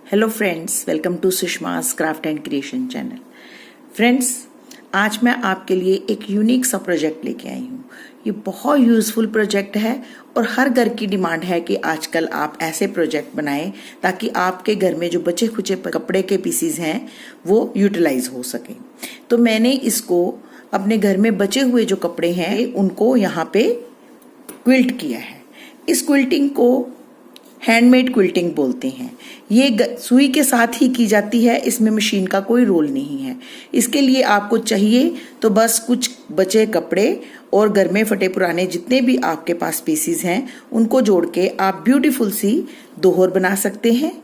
Hello friends, welcome to Sushma's craft and creation channel. Friends, आज मैं आपके लिए एक यूनिक सा प्रोजेक्ट लेके आई हूँ। ये बहुत यूजफुल प्रोजेक्ट है और हर घर की डिमांड है कि आजकल आप ऐसे प्रोजेक्ट बनाएं ताकि आपके घर में जो बचे खुचे कपड़े के पीसीज हैं वो यूटिलाइज हो सके। तो मैंने इसको अपने घर में बचे हुए जो कपड़े हैं उनको यहाँ पे क्विल्ट किया है। इस क्विल्टिंग को हैंडमेड क्विल्टिंग बोलते हैं। ये सुई के साथ ही की जाती है, इसमें मशीन का कोई रोल नहीं है। इसके लिए आपको चाहिए तो बस कुछ बचे कपड़े और घर में फटे पुराने जितने भी आपके पास पीसीज हैं उनको जोड़ के आप ब्यूटीफुल सी दोहर बना सकते हैं।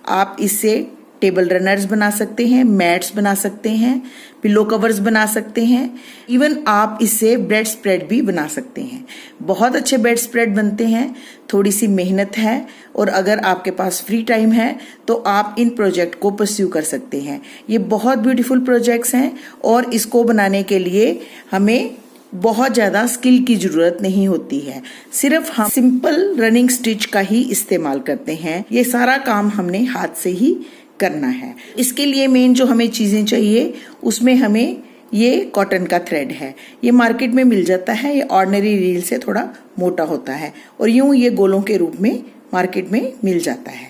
आप इससे टेबल रनर्स बना सकते हैं, मैट्स बना सकते हैं, पिलो कवर्स बना सकते हैं, इवन आप इससे ब्रेड स्प्रेड भी बना सकते हैं। बहुत अच्छे ब्रेड स्प्रेड बनते हैं। थोड़ी सी मेहनत है और अगर आपके पास फ्री टाइम है तो आप इन प्रोजेक्ट को परस्यू कर सकते हैं। ये बहुत ब्यूटीफुल प्रोजेक्ट्स हैं और इसको बनाने के लिए हमें बहुत ज़्यादा स्किल की ज़रूरत नहीं होती है। सिर्फ हम सिंपल रनिंग स्टिच का ही इस्तेमाल करते हैं। ये सारा काम हमने हाथ से ही करना है। इसके लिए मेन जो हमें चीजें चाहिए उसमें हमें ये कॉटन का थ्रेड है। ये मार्केट में मिल जाता है। ये ऑर्डिनरी रील से थोड़ा मोटा होता है और यूं ये गोलों के रूप में मार्केट में मिल जाता है।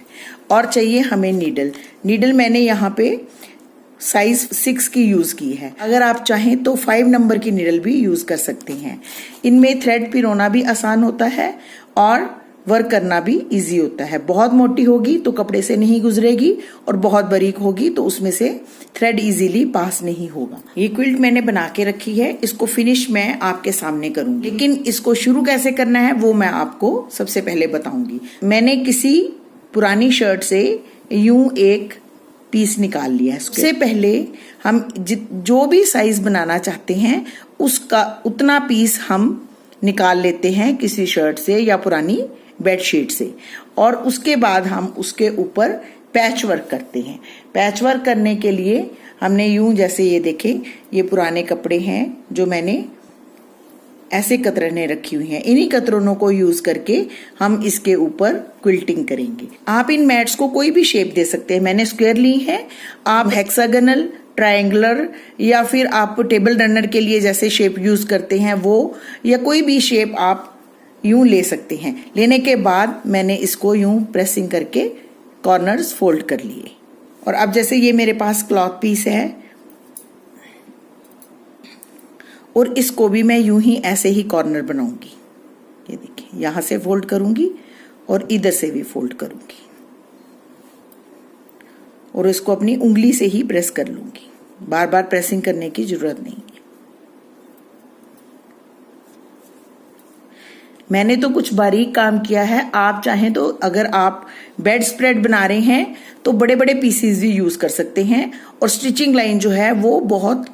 और चाहिए हमें नीडल मैंने यहाँ पे साइज 6 की यूज की है। अगर आप चाहें तो 5 नंबर की नीडल भी यूज कर सकते हैं। इनमें थ्रेड पिरोना भी आसान होता है और वर्क करना भी इजी होता है। बहुत मोटी होगी तो कपड़े से नहीं गुजरेगी और बहुत बारीक होगी तो उसमें से थ्रेड इजीली पास नहीं होगा। ये क्विल्ट मैंने बना के रखी है। इसको फिनिश मैं आपके सामने करूंगी, लेकिन इसको शुरू कैसे करना है वो मैं आपको सबसे पहले बताऊंगी। मैंने किसी पुरानी शर्ट से यूं एक पीस निकाल लिया है। सबसे पहले हम जो भी साइज बनाना चाहते हैं उसका उतना पीस हम निकाल लेते हैं किसी शर्ट से या पुरानी बेडशीट से, और उसके बाद हम उसके ऊपर पैच वर्क करते हैं। पैच वर्क करने के लिए हमने यूं, जैसे ये देखें, ये पुराने कपड़े हैं जो मैंने ऐसे कतरने रखी हुई हैं। इन्हीं कतरनों को यूज करके हम इसके ऊपर क्विल्टिंग करेंगे। आप इन मैट्स को कोई भी शेप दे सकते हैं। मैंने स्क्वायर ली है, आप हेक्सागोनल, ट्रायंगुलर या फिर आप टेबल रनर के लिए जैसे शेप यूज करते हैं वो, या कोई भी शेप आप यूं ले सकते हैं। लेने के बाद मैंने इसको यूं प्रेसिंग करके कॉर्नर्स फोल्ड कर लिए। और अब जैसे ये मेरे पास क्लॉथ पीस है और इसको भी मैं यूं ही ऐसे ही कॉर्नर बनाऊंगी। ये देखिए, यहां से फोल्ड करूंगी और इधर से भी फोल्ड करूंगी और इसको अपनी उंगली से ही प्रेस कर लूंगी। बार बार प्रेसिंग करने की जरूरत नहीं है। मैंने तो कुछ बारीक काम किया है। आप चाहें तो अगर आप बेड स्प्रेड बना रहे हैं तो बड़े बड़े पीसीज भी यूज कर सकते हैं और स्टिचिंग लाइन जो है वो बहुत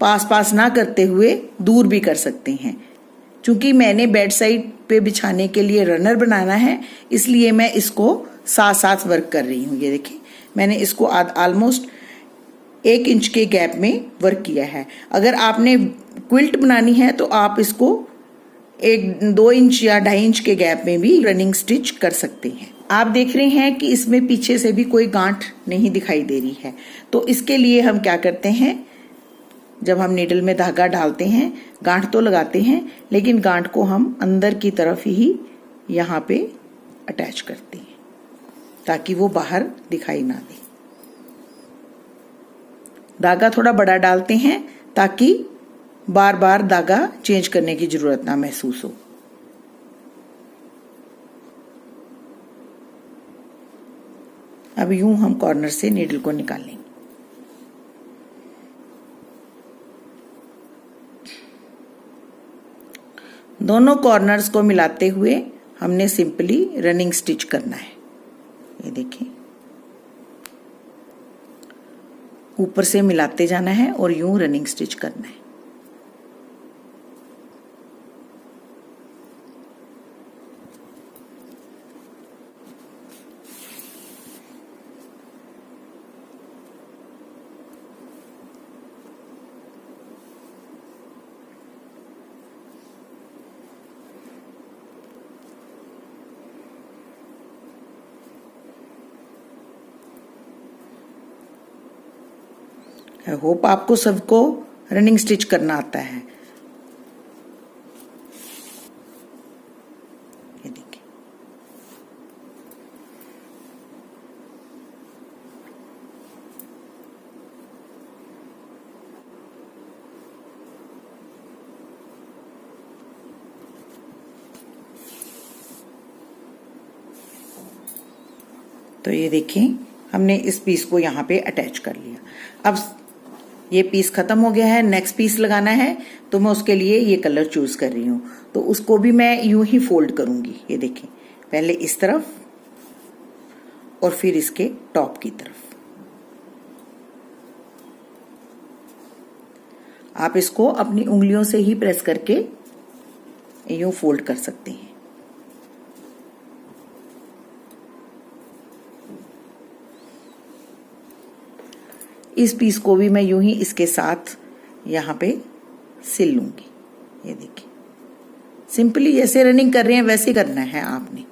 पास ना करते हुए दूर भी कर सकते हैं। क्योंकि मैंने बेड साइड पे बिछाने के लिए रनर बनाना है, इसलिए मैं इसको साथ साथ वर्क कर रही हूँ। ये देखिए, मैंने इसको ऑलमोस्ट 1 इंच के गैप में वर्क किया है। अगर आपने क्विल्ट बनानी है तो आप इसको 2 इंच या 2.5 इंच के गैप में भी रनिंग स्टिच कर सकते हैं। आप देख रहे हैं कि इसमें पीछे से भी कोई गांठ नहीं दिखाई दे रही है। तो इसके लिए हम क्या करते हैं, जब हम नीडल में धागा डालते हैं गांठ तो लगाते हैं, लेकिन गांठ को हम अंदर की तरफ ही यहाँ पे अटैच करते हैं ताकि वो बाहर दिखाई ना दे। धागा थोड़ा बड़ा डालते हैं ताकि बार बार धागा चेंज करने की जरूरत ना महसूस हो। अब यूं हम कॉर्नर से नीडल को निकाल लेंगे। दोनों कॉर्नर्स को मिलाते हुए हमने सिंपली रनिंग स्टिच करना है। ये देखिए, ऊपर से मिलाते जाना है और यूं रनिंग स्टिच करना है। आई होप आपको सबको रनिंग स्टिच करना आता है। ये देखिए, तो ये देखिए हमने इस पीस को यहाँ पे अटैच कर लिया। अब ये पीस खत्म हो गया है, नेक्स्ट पीस लगाना है, तो मैं उसके लिए ये कलर चूज कर रही हूँ। तो उसको भी मैं यूं ही फोल्ड करूंगी। ये देखें, पहले इस तरफ और फिर इसके टॉप की तरफ। आप इसको अपनी उंगलियों से ही प्रेस करके यूं फोल्ड कर सकते हैं। इस पीस को भी मैं यूं ही इसके साथ यहाँ पे सिल लूंगी। ये देखिए, सिंपली जैसे रनिंग कर रहे हैं वैसे करना है आपने।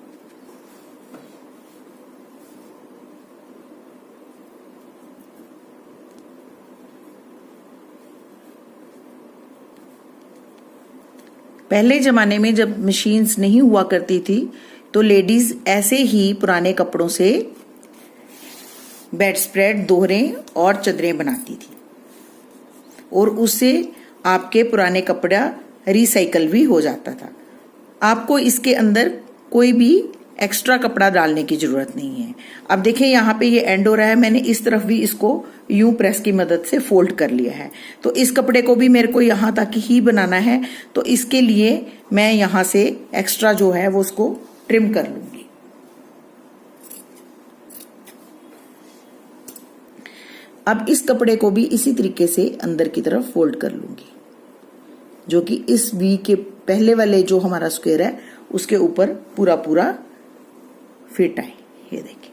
पहले जमाने में जब मशीन्स नहीं हुआ करती थी तो लेडीज ऐसे ही पुराने कपड़ों से बेड स्प्रेड, दोहरें और चादरें बनाती थी और उससे आपके पुराने कपड़ा रिसाइकल भी हो जाता था। आपको इसके अंदर कोई भी एक्स्ट्रा कपड़ा डालने की जरूरत नहीं है। अब देखिए यहाँ पे ये एंड हो रहा है, मैंने इस तरफ भी इसको यूं प्रेस की मदद से फोल्ड कर लिया है। तो इस कपड़े को भी मेरे को यहाँ तक ही बनाना है, तो इसके लिए मैं यहाँ से एक्स्ट्रा जो है वो उसको ट्रिम कर लूंगी। अब इस कपड़े को भी इसी तरीके से अंदर की तरफ फोल्ड कर लूंगी, जो कि इस वी के पहले वाले जो हमारा स्क्वायर है उसके ऊपर पूरा पूरा फिट आए। ये देखिए,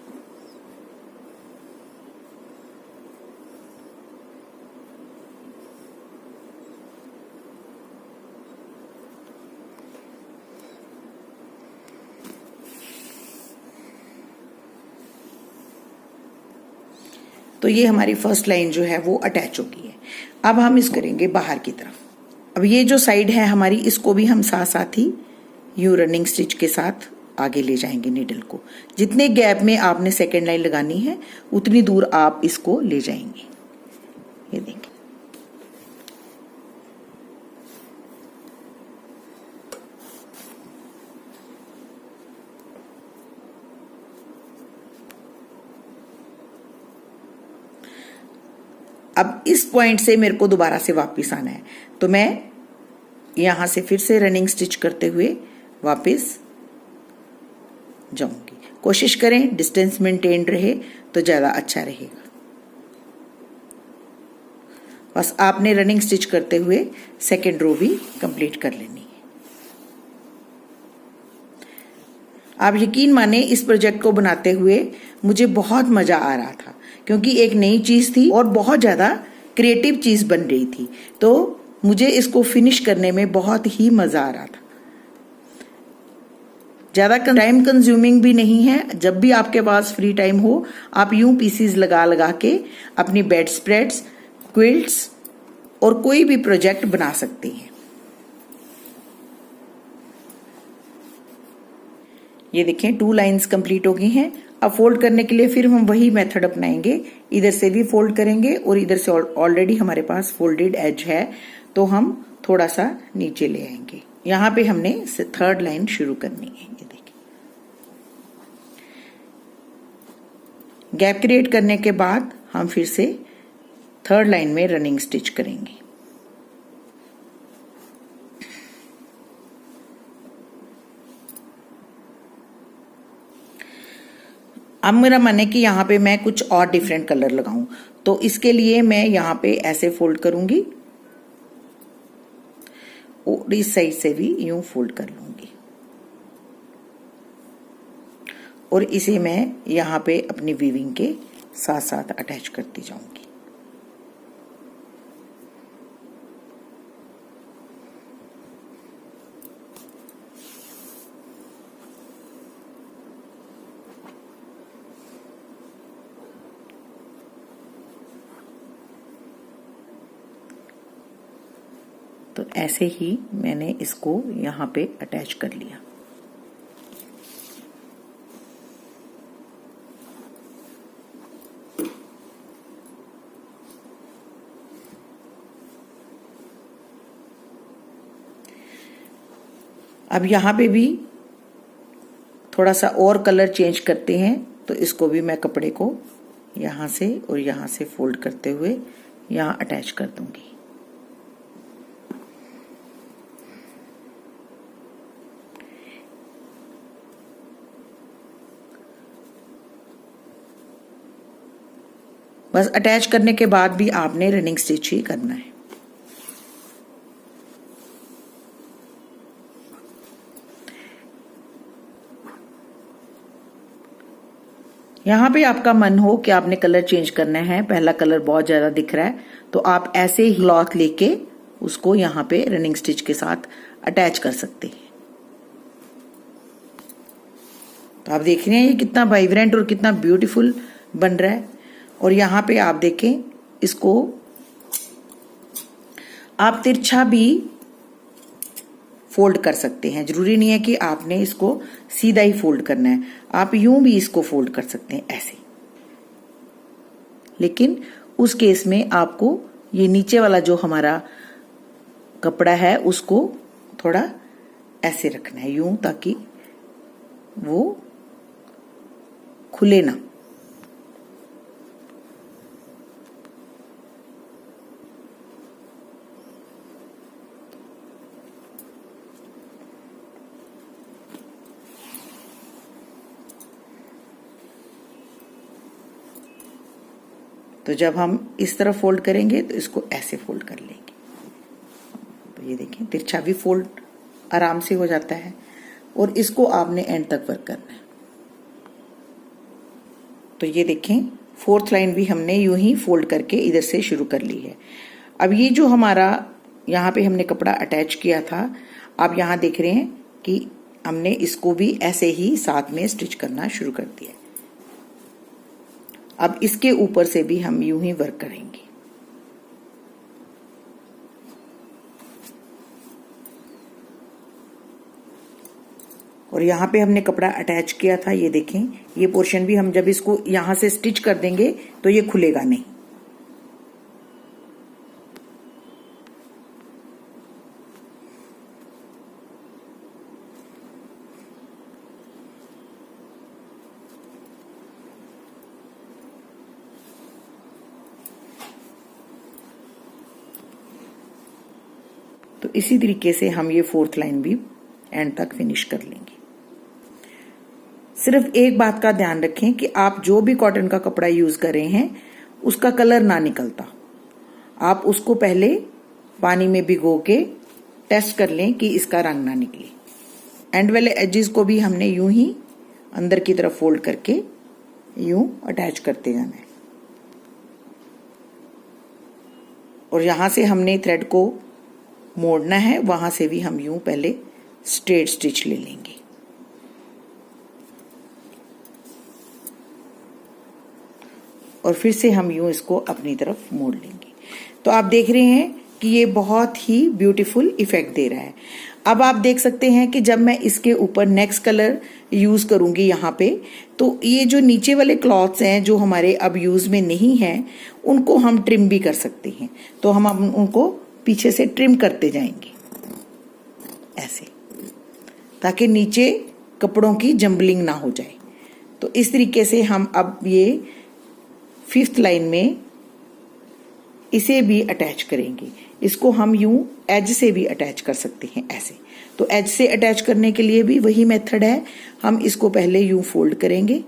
तो ये हमारी फर्स्ट लाइन जो है वो अटैच हो गई है। अब हम इस करेंगे बाहर की तरफ। अब ये जो साइड है हमारी, इसको भी हम साथ साथ ही यूं रनिंग स्टिच के साथ आगे ले जाएंगे नीडल को। जितने गैप में आपने सेकेंड लाइन लगानी है उतनी दूर आप इसको ले जाएंगे। ये देखिए, अब इस पॉइंट से मेरे को दोबारा से वापस आना है, तो मैं यहां से फिर से रनिंग स्टिच करते हुए वापस जाऊंगी। कोशिश करें डिस्टेंस मेंटेन रहे तो ज्यादा अच्छा रहेगा। बस आपने रनिंग स्टिच करते हुए सेकेंड रो भी कंप्लीट कर लेनी है। आप यकीन माने इस प्रोजेक्ट को बनाते हुए मुझे बहुत मजा आ रहा था, क्योंकि एक नई चीज थी और बहुत ज्यादा क्रिएटिव चीज बन रही थी। तो मुझे इसको फिनिश करने में बहुत ही मजा आ रहा था। ज्यादा टाइम कंज्यूमिंग भी नहीं है। जब भी आपके पास फ्री टाइम हो आप यूं पीसीज लगा लगा के अपनी बेड स्प्रेड्स, क्विल्ट्स और कोई भी प्रोजेक्ट बना सकते हैं। ये देखें, 2 लाइंस कंप्लीट हो गई हैं। अब फोल्ड करने के लिए फिर हम वही मेथड अपनाएंगे। इधर से भी फोल्ड करेंगे और इधर से ऑलरेडी हमारे पास फोल्डेड एज है, तो हम थोड़ा सा नीचे ले आएंगे। यहाँ पे हमने थर्ड लाइन शुरू करनी है। ये देखिए, गैप क्रिएट करने के बाद हम फिर से थर्ड लाइन में रनिंग स्टिच करेंगे। अब मेरा मन है कि यहाँ पे मैं कुछ और डिफरेंट कलर लगाऊं, तो इसके लिए मैं यहाँ पे ऐसे फोल्ड करूंगी और इस साइड से भी यूं फोल्ड कर लूंगी और इसे मैं यहाँ पे अपनी वीविंग के साथ साथ अटैच करती जाऊंगी। ऐसे ही मैंने इसको यहाँ पे अटैच कर लिया। अब यहाँ पे भी थोड़ा सा और कलर चेंज करते हैं, तो इसको भी मैं कपड़े को यहाँ से और यहाँ से फोल्ड करते हुए यहाँ अटैच कर दूंगी। बस अटैच करने के बाद भी आपने रनिंग स्टिच ही करना है। यहाँ पे आपका मन हो कि आपने कलर चेंज करना है, पहला कलर बहुत ज्यादा दिख रहा है, तो आप ऐसे ही क्लॉथ लेके उसको यहाँ पे रनिंग स्टिच के साथ अटैच कर सकते हैं। तो आप देख रहे हैं ये कितना वाइब्रेंट और कितना ब्यूटीफुल बन रहा है। और यहाँ पे आप देखें, इसको आप तिरछा भी फोल्ड कर सकते हैं, जरूरी नहीं है कि आपने इसको सीधा ही फोल्ड करना है, आप यूं भी इसको फोल्ड कर सकते हैं ऐसे। लेकिन उस केस में आपको ये नीचे वाला जो हमारा कपड़ा है उसको थोड़ा ऐसे रखना है यूं, ताकि वो खुले ना। तो जब हम इस तरफ फोल्ड करेंगे तो इसको ऐसे फोल्ड कर लेंगे। तो ये देखें, तिरछा भी फोल्ड आराम से हो जाता है। और इसको आपने एंड तक वर्क करना है। तो ये देखें, फोर्थ लाइन भी हमने यूं ही फोल्ड करके इधर से शुरू कर ली है। अब ये जो हमारा यहाँ पे हमने कपड़ा अटैच किया था, आप यहाँ देख रहे हैं कि हमने इसको भी ऐसे ही साथ में स्टिच करना शुरू कर दिया। अब इसके ऊपर से भी हम यूं ही वर्क करेंगे। और यहाँ पे हमने कपड़ा अटैच किया था, ये देखें, ये पोर्शन भी हम जब इसको यहां से स्टिच कर देंगे तो ये खुलेगा नहीं। तो इसी तरीके से हम ये फोर्थ लाइन भी एंड तक फिनिश कर लेंगे। सिर्फ एक बात का ध्यान रखें कि आप जो भी कॉटन का कपड़ा यूज कर रहे हैं उसका कलर ना निकलता। आप उसको पहले पानी में भिगो के टेस्ट कर लें कि इसका रंग ना निकले। एंड वाले एजेस को भी हमने यूं ही अंदर की तरफ फोल्ड करके यूं अटैच करते जाना है। और यहां से हमने थ्रेड को मोड़ना है, वहां से भी हम यूं पहले स्ट्रेट स्टिच ले लेंगे। और फिर से हम यूं इसको अपनी तरफ मोड़ लेंगे। तो आप देख रहे हैं कि ये बहुत ही ब्यूटीफुल इफेक्ट दे रहा है। अब आप देख सकते हैं कि जब मैं इसके ऊपर नेक्स्ट कलर यूज करूंगी यहाँ पे, तो ये जो नीचे वाले क्लॉथ्स हैं जो हमारे अब यूज में नहीं हैं, उनको हम ट्रिम भी कर सकते हैं। तो हम उनको पीछे से ट्रिम करते जाएंगे ऐसे, ताकि नीचे कपड़ों की जंबलिंग ना हो जाए। तो इस तरीके से हम अब ये फिफ्थ लाइन में इसे भी अटैच करेंगे। इसको हम यूं एज से भी अटैच कर सकते हैं ऐसे। तो एज से अटैच करने के लिए भी वही मेथड है। हम इसको पहले यूं फोल्ड करेंगे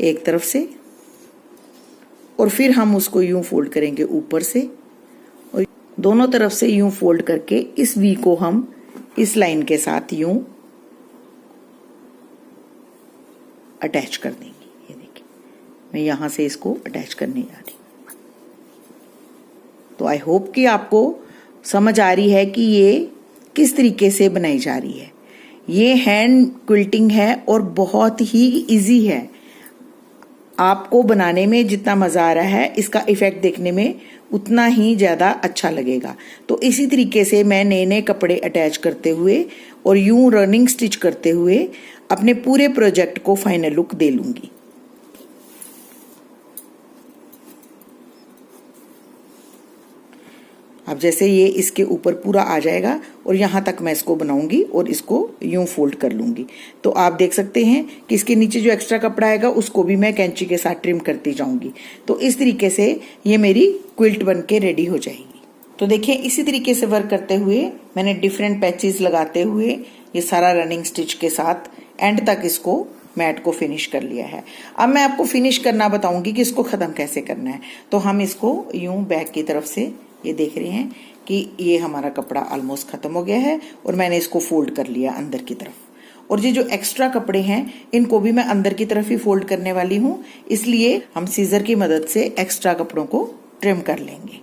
एक तरफ से, और फिर हम उसको यूं फोल्ड करेंगे ऊपर से, और दोनों तरफ से यूं फोल्ड करके इस वी को हम इस लाइन के साथ यूं अटैच कर देंगे। ये देखिए, मैं यहां से इसको अटैच करने जा रही हूं। तो आई होप कि आपको समझ आ रही है कि ये किस तरीके से बनाई जा रही है। ये हैंड क्विल्टिंग है और बहुत ही इजी है। आपको बनाने में जितना मजा आ रहा है, इसका इफेक्ट देखने में उतना ही ज्यादा अच्छा लगेगा। तो इसी तरीके से मैं नए नए कपड़े अटैच करते हुए और यूं रनिंग स्टिच करते हुए अपने पूरे प्रोजेक्ट को फाइनल लुक दे लूंगी। अब जैसे ये इसके ऊपर पूरा आ जाएगा और यहाँ तक मैं इसको बनाऊंगी और इसको यूं फोल्ड कर लूंगी। तो आप देख सकते हैं कि इसके नीचे जो एक्स्ट्रा कपड़ा आएगा उसको भी मैं कैंची के साथ ट्रिम करती जाऊंगी। तो इस तरीके से ये मेरी क्विल्ट बन के रेडी हो जाएगी। तो देखिए इसी तरीके से वर्क करते हुए मैंने डिफरेंट पैचेस लगाते हुए ये सारा रनिंग स्टिच के साथ एंड तक इसको मैट को फिनिश कर लिया है। अब मैं आपको फिनिश करना बताऊंगी कि इसको खत्म कैसे करना है। तो हम इसको यूं बैक की तरफ से ये देख रहे हैं कि ये हमारा कपड़ा ऑलमोस्ट खत्म हो गया है और मैंने इसको फोल्ड कर लिया अंदर की तरफ। और ये जो एक्स्ट्रा कपड़े हैं इनको भी मैं अंदर की तरफ ही फोल्ड करने वाली हूं, इसलिए हम सीजर की मदद से एक्स्ट्रा कपड़ों को ट्रिम कर लेंगे।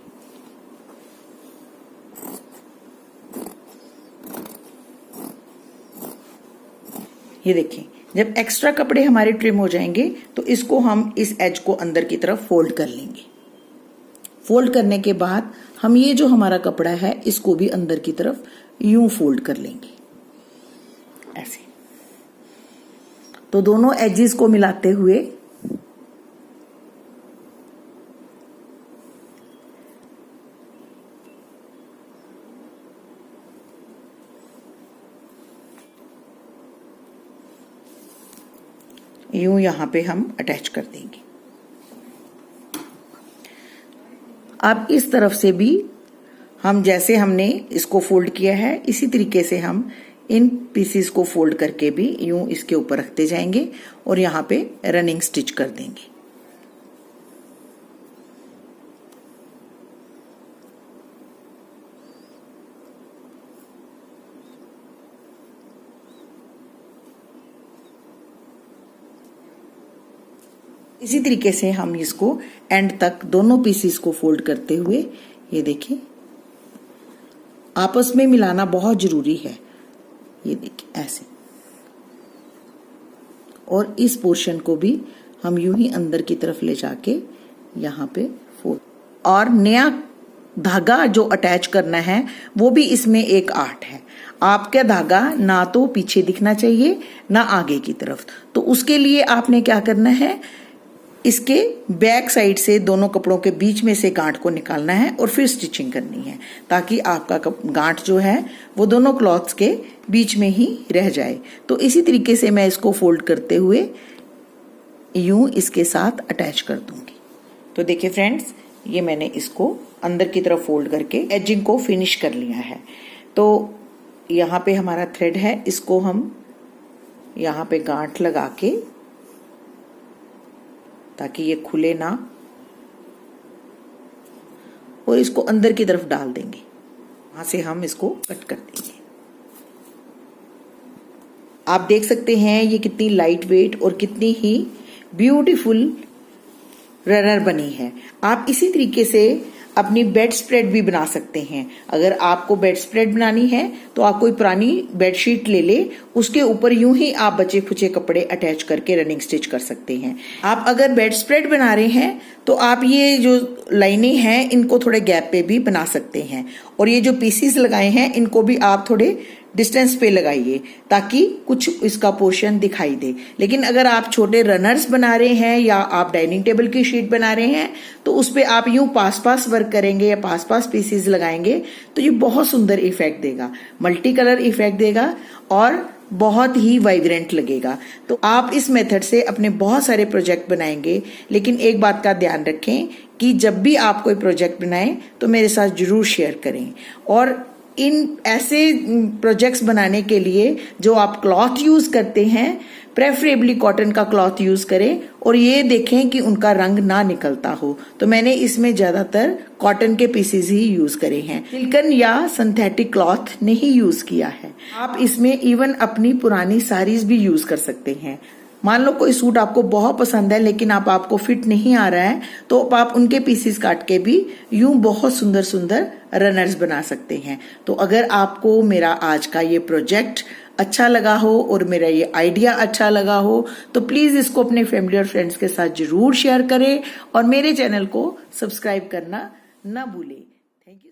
ये देखिए जब एक्स्ट्रा कपड़े हमारे ट्रिम हो जाएंगे तो इसको हम इस एज को अंदर की तरफ फोल्ड कर लेंगे। फोल्ड करने के बाद हम ये जो हमारा कपड़ा है इसको भी अंदर की तरफ यूं फोल्ड कर लेंगे ऐसे। तो दोनों एजेस को मिलाते हुए यूं यहां पे हम अटैच कर देंगे। अब इस तरफ से भी हम जैसे हमने इसको फोल्ड किया है इसी तरीके से हम इन पीसेस को फोल्ड करके भी यूं इसके ऊपर रखते जाएंगे और यहाँ पे रनिंग स्टिच कर देंगे। इसी तरीके से हम इसको एंड तक दोनों पीसेस को फोल्ड करते हुए ये देखिए आपस में मिलाना बहुत जरूरी है। ये देखिए ऐसे, और इस पोर्शन को भी हम यूं ही अंदर की तरफ ले जाके यहाँ पे फोल्ड, और नया धागा जो अटैच करना है वो भी इसमें एक आर्ट है। आपका धागा ना तो पीछे दिखना चाहिए ना आगे की तरफ। तो उसके लिए आपने क्या करना है, इसके बैक साइड से दोनों कपड़ों के बीच में से गांठ को निकालना है और फिर स्टिचिंग करनी है, ताकि आपका गांठ जो है वो दोनों क्लॉथ्स के बीच में ही रह जाए। तो इसी तरीके से मैं इसको फोल्ड करते हुए यूं इसके साथ अटैच कर दूंगी। तो देखिए फ्रेंड्स, ये मैंने इसको अंदर की तरफ फोल्ड करके एजिंग को फिनिश कर लिया है। तो यहाँ पे हमारा थ्रेड है, इसको हम यहाँ पे गांठ लगा के ताकि ये खुले ना, और इसको अंदर की तरफ डाल देंगे। वहां से हम इसको कट कर देंगे। आप देख सकते हैं ये कितनी लाइट वेट और कितनी ही ब्यूटीफुल रनर बनी है। आप इसी तरीके से अपनी बेड स्प्रेड भी बना सकते हैं। अगर आपको बेड स्प्रेड बनानी है तो आप कोई पुरानी बेडशीट ले ले, उसके ऊपर यूं ही आप बचे खुचे कपड़े अटैच करके रनिंग स्टिच कर सकते हैं। आप अगर बेड स्प्रेड बना रहे हैं तो आप ये जो लाइनें हैं इनको थोड़े गैप पे भी बना सकते हैं, और ये जो पीसीस लगाए हैं इनको भी आप थोड़े डिस्टेंस पे लगाइए ताकि कुछ इसका पोर्शन दिखाई दे। लेकिन अगर आप छोटे रनर्स बना रहे हैं या आप डाइनिंग टेबल की शीट बना रहे हैं तो उस पे आप यूं पास पास वर्क करेंगे या पास पास पीसेस लगाएंगे तो ये बहुत सुंदर इफेक्ट देगा, मल्टी कलर इफेक्ट देगा और बहुत ही वाइब्रेंट लगेगा। तो आप इस मेथड से अपने बहुत सारे प्रोजेक्ट बनाएंगे। लेकिन एक बात का ध्यान रखें कि जब भी आप कोई प्रोजेक्ट बनाएं तो मेरे साथ जरूर शेयर करें, और इन ऐसे प्रोजेक्ट्स बनाने के लिए जो आप क्लॉथ यूज करते हैं प्रेफरेबली कॉटन का क्लॉथ यूज करें, और ये देखें कि उनका रंग ना निकलता हो। तो मैंने इसमें ज्यादातर कॉटन के पीसेस ही यूज करे हैं, सिल्कन या सिंथेटिक क्लॉथ नहीं यूज किया है। आप इसमें इवन अपनी पुरानी साड़ीज भी यूज कर सकते हैं। मान लो कोई सूट आपको बहुत पसंद है लेकिन आपको फिट नहीं आ रहा है तो आप उनके पीसेस काट के भी यूं बहुत सुंदर सुंदर रनर्स बना सकते हैं। तो अगर आपको मेरा आज का ये प्रोजेक्ट अच्छा लगा हो और मेरा ये आइडिया अच्छा लगा हो तो प्लीज़ इसको अपने फैमिली और फ्रेंड्स के साथ जरूर शेयर करें और मेरे चैनल को सब्सक्राइब करना ना भूलें। Thank you.